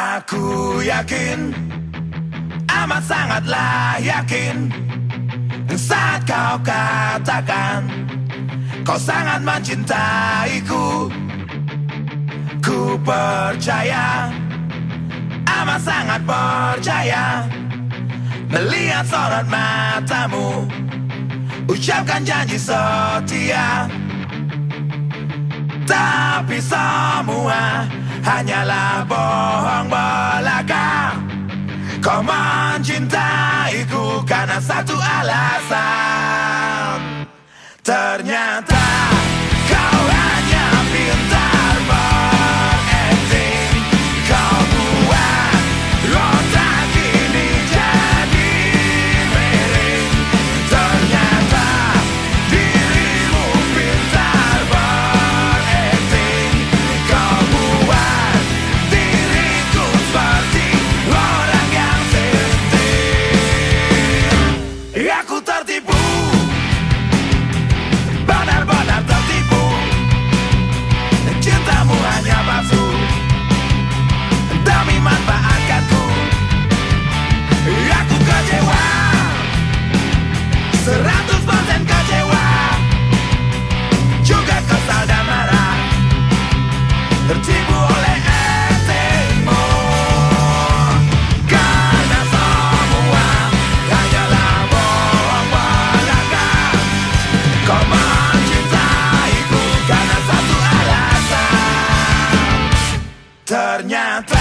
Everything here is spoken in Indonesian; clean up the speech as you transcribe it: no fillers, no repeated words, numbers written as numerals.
Aku yakin, amat sangatlah yakin, saat kau katakan kau sangat mencintaiku. Ku percaya, amat sangat percaya, melihat sorot matamu, ucapkan janji setia. Tapi semua hanyalah bohong belaka. Kau mencintaiku karena satu alasan. Ternyata kau hanya pintar berakting. Kau buat rotak ini jadi miring. Ternyata dirimu pintar berakting. Kau buat diriku seperti orang yang setir. Aku tertipu, benar-benar tertipu. Cintamu hanya palsu demi manfaatkanku. Aku kecewa, 100% kecewa, juga kesal dan marah, tertipu oleh aktingmu. Karena semua hanyalah bohong belaka. Kau mencintaiku karena satu alasan. Ternyata